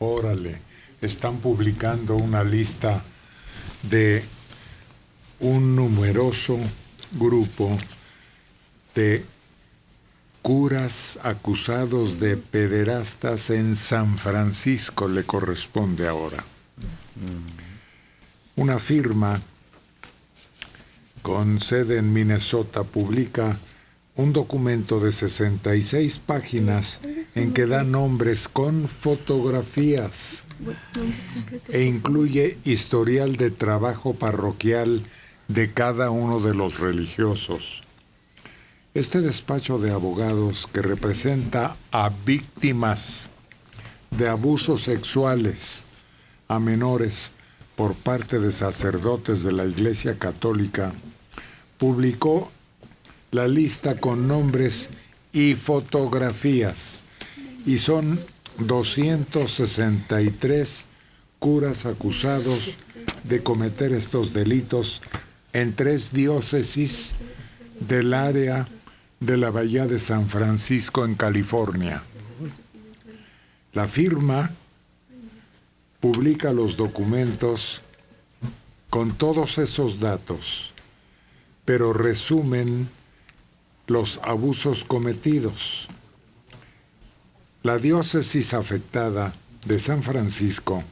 Órale, están publicando una lista de un numeroso grupo de curas acusados de pederastas en San Francisco, le corresponde ahora. Una firma con sede en Minnesota publica un documento de 66 páginas en que da nombres con fotografías e incluye historial de trabajo parroquial de cada uno de los religiosos. Este despacho de abogados, que representa a víctimas de abusos sexuales a menores por parte de sacerdotes de la Iglesia Católica, publicó la lista con nombres y fotografías, y son 263 curas acusados de cometer estos delitos en 3 diócesis del área de la Bahía de San Francisco, en California. La firma publica los documentos con todos esos datos, pero resumen los abusos cometidos. La diócesis afectada de San Francisco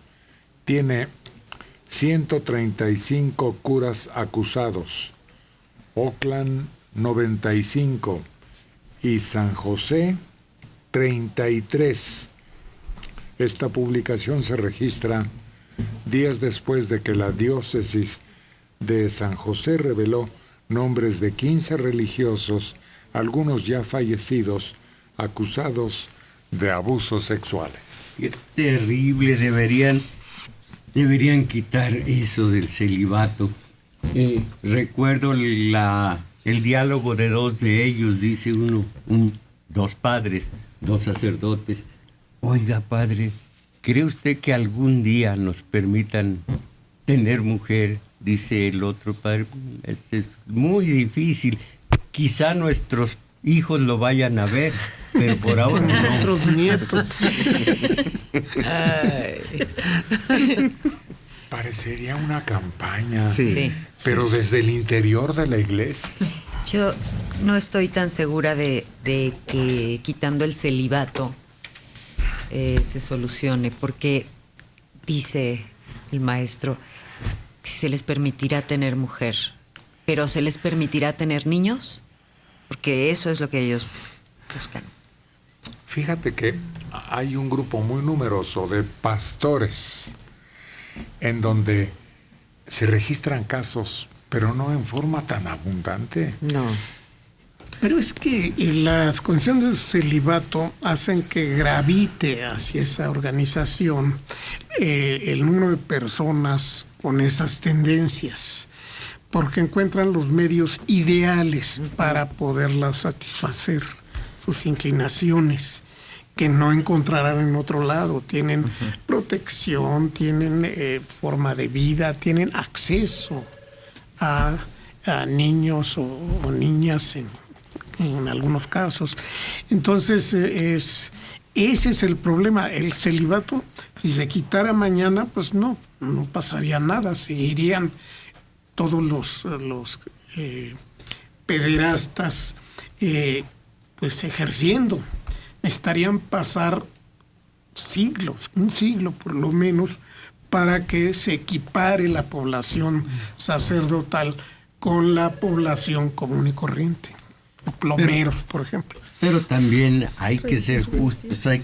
tiene 135 curas acusados, Oakland 95 y San José 33. Esta publicación se registra días después de que la diócesis de San José reveló nombres de 15 religiosos, algunos ya fallecidos, acusados de abusos sexuales. Qué terrible, deberían quitar eso del celibato. Recuerdo el diálogo de 2 de ellos, dice dos padres, 2 sacerdotes. Oiga, padre, ¿cree usted que algún día nos permitan tener mujer? Dice el otro padre, es muy difícil. Quizá nuestros hijos lo vayan a ver, pero por ahora no. Nuestros nietos. Parecería una campaña, Sí. pero desde el interior de la iglesia. Yo no estoy tan segura de que quitando el celibato se solucione, porque dice el maestro que se les permitirá tener mujer, pero ¿se les permitirá tener niños? Porque eso es lo que ellos buscan. Fíjate que hay un grupo muy numeroso de pastores en donde se registran casos, pero no en forma tan abundante. No. Pero es que las condiciones de celibato hacen que gravite hacia esa organización el número de personas con esas tendencias, porque encuentran los medios ideales para poderlas satisfacer, sus inclinaciones, que no encontrarán en otro lado. Tienen protección, tienen forma de vida, tienen acceso a niños o niñas en algunos casos. Entonces, ese es el problema. El celibato, si se quitara mañana, pues no pasaría nada. Seguirían todos los pederastas pues ejerciendo. Necesitarían pasar siglos, un siglo por lo menos, para que se equipare la población sacerdotal con la población común y corriente. Plomeros, por ejemplo. Pero también hay que ser justos, hay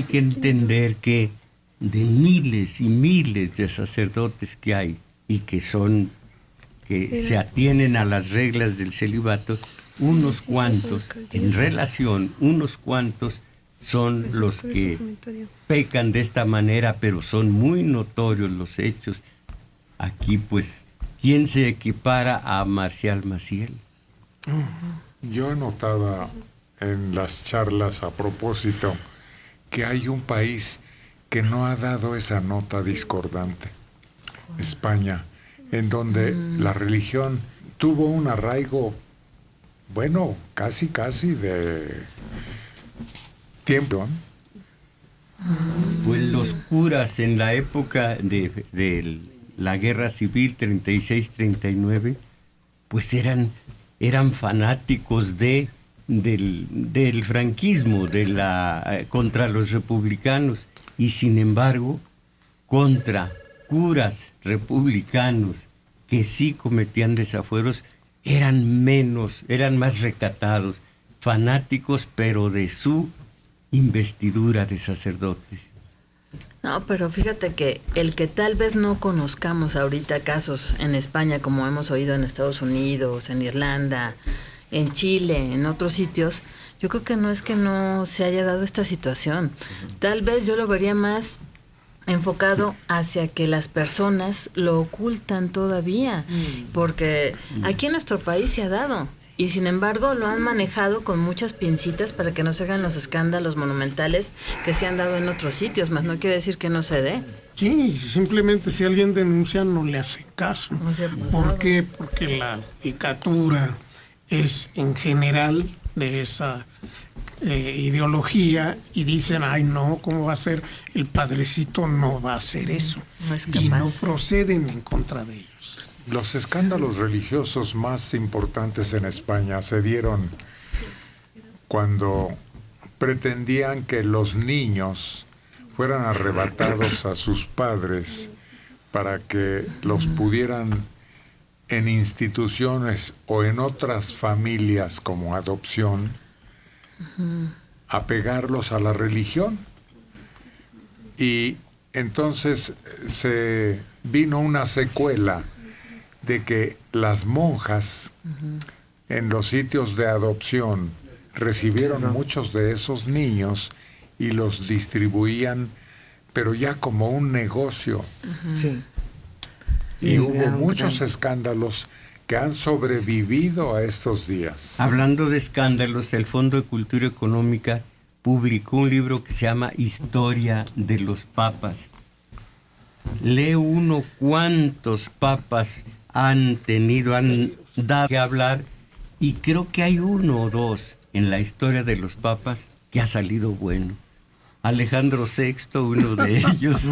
que entender que de miles y miles de sacerdotes que hay y que se atienen a las reglas del celibato, unos cuantos son los que pecan de esta manera, pero son muy notorios los hechos. Aquí, pues, ¿quién se equipara a Marcial Maciel? Yo notaba en las charlas a propósito que hay un país que no ha dado esa nota discordante, España, en donde la religión tuvo un arraigo, bueno, casi de tiempo, los curas en la época de la Guerra Civil 36-39, pues eran fanáticos del franquismo, contra los republicanos, y sin embargo, contra curas republicanos que sí cometían desafueros, eran más recatados, fanáticos, pero de su investidura de sacerdotes. No, pero fíjate que el que tal vez no conozcamos ahorita casos en España, como hemos oído en Estados Unidos, en Irlanda, en Chile, en otros sitios, yo creo que no es que no se haya dado esta situación. Tal vez yo lo vería más enfocado hacia que las personas lo ocultan todavía, porque aquí en nuestro país se ha dado, y sin embargo lo han manejado con muchas pincitas para que no se hagan los escándalos monumentales que se han dado en otros sitios, más no quiere decir que no se dé. Sí, simplemente si alguien denuncia no le hace caso. No se ha pasado. ¿Por qué? Porque la judicatura es en general de esa ideología, y dicen, ay no, ¿cómo va a ser? El padrecito no va a hacer eso. No es y no capaz. proceden en contra de ellos. Los escándalos religiosos más importantes en España se dieron cuando pretendían que los niños fueran arrebatados a sus padres para que los pudieran en instituciones o en otras familias como adopción apegarlos a la religión. Y entonces se vino una secuela de que las monjas en los sitios de adopción recibieron muchos de esos niños y los distribuían, pero ya como un negocio. Sí. Y hubo muchos escándalos que han sobrevivido a estos días. Hablando de escándalos, el Fondo de Cultura Económica publicó un libro que se llama Historia de los Papas. Lee uno cuántos papas han dado que hablar, y creo que hay uno o dos en la historia de los papas que ha salido bueno. Alejandro VI, uno de ellos.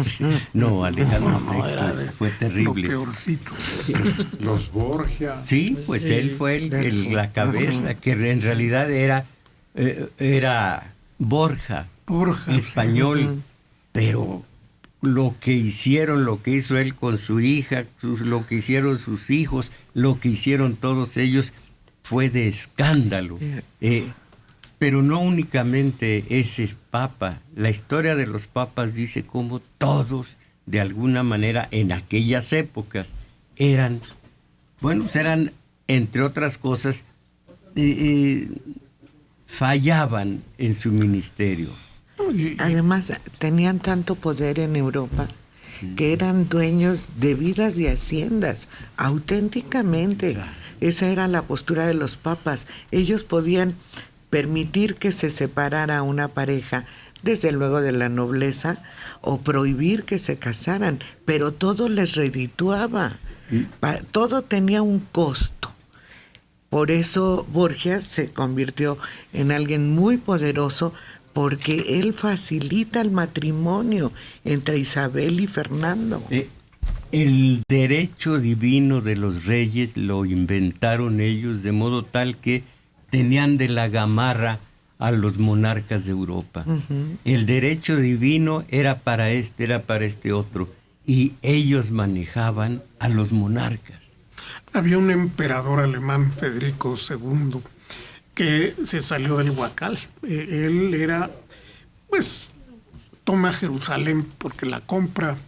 No, Alejandro VI fue terrible. Lo peorcito. Los Borgia. Sí, pues él fue la cabeza, que en realidad era Borja, español, pero lo que hizo él con su hija, lo que hicieron sus hijos, lo que hicieron todos ellos, fue de escándalo. Pero no únicamente ese papa. La historia de los papas dice cómo todos, de alguna manera, en aquellas épocas, eran, entre otras cosas, fallaban en su ministerio. Además, tenían tanto poder en Europa que eran dueños de vidas y haciendas, auténticamente. Claro. Esa era la postura de los papas. Ellos podían permitir que se separara una pareja, desde luego de la nobleza, o prohibir que se casaran, pero todo les redituaba. Todo tenía un costo. Por eso Borgia se convirtió en alguien muy poderoso, porque él facilita el matrimonio entre Isabel y Fernando. El derecho divino de los reyes lo inventaron ellos, de modo tal que tenían de la gamarra a los monarcas de Europa. El derecho divino era para este otro, y ellos manejaban a los monarcas. Había un emperador alemán, Federico II, que se salió del huacal. Él era, toma Jerusalén porque la compra.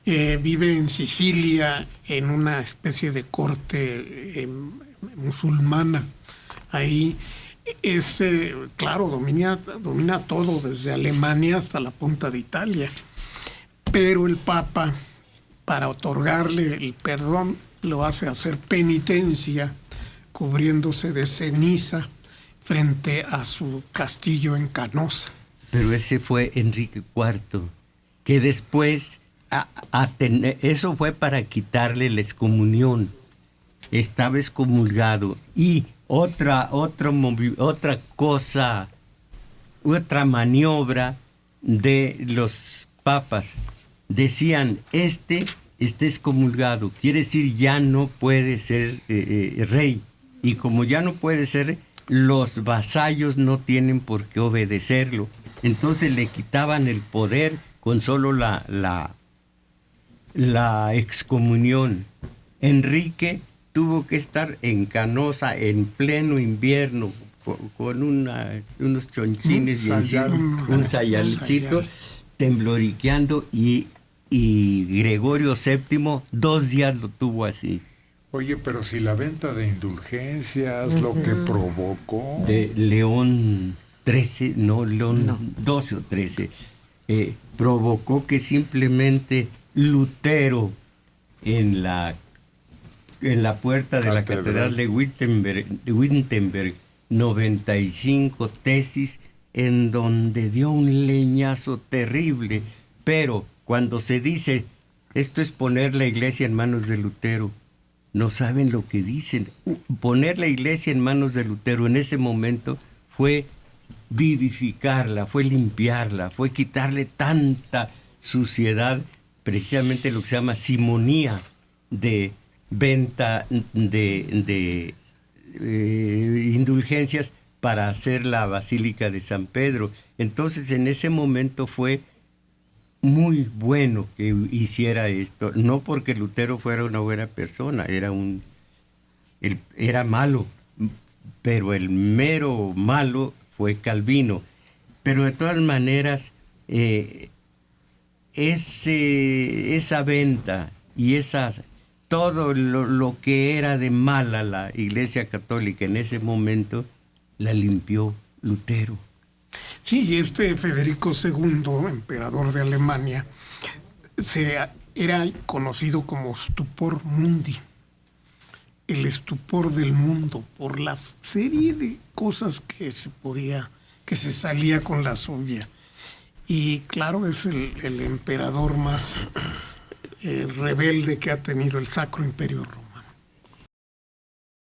Vive en Sicilia en una especie de corte musulmana. Ahí domina todo, desde Alemania hasta la punta de Italia. Pero el Papa, para otorgarle el perdón, lo hace hacer penitencia, cubriéndose de ceniza frente a su castillo en Canosa. Pero ese fue Enrique IV, que después, eso fue para quitarle la excomunión. Estaba excomulgado. Y otra maniobra de los papas decían, este está excomulgado, quiere decir ya no puede ser rey. Y como ya no puede ser, los vasallos no tienen por qué obedecerlo. Entonces le quitaban el poder con solo la excomunión. Enrique tuvo que estar en Canosa en pleno invierno con unos chonchines y encima un sayalcito, tembloriqueando, y Gregorio VII 2 días lo tuvo así. Oye, pero si la venta de indulgencias, lo que provocó... De León XIII, León XII o XIII, provocó que simplemente Lutero en la puerta de la Catedral de Wittenberg, 95 tesis, en donde dio un leñazo terrible. Pero cuando se dice, esto es poner la iglesia en manos de Lutero, no saben lo que dicen. Poner la iglesia en manos de Lutero en ese momento fue vivificarla, fue limpiarla, fue quitarle tanta suciedad, precisamente lo que se llama simonía de venta de indulgencias para hacer la Basílica de San Pedro. Entonces en ese momento fue muy bueno que hiciera esto, no porque Lutero fuera una buena persona, era malo, pero el mero malo fue Calvino. Pero de todas maneras, esa venta y todo lo que era de mala la Iglesia Católica en ese momento, la limpió Lutero. Sí, y Federico II, emperador de Alemania, era conocido como stupor mundi, el estupor del mundo, por la serie de cosas que se salía con la suya. Y claro, es el emperador más rebelde que ha tenido el Sacro Imperio Romano.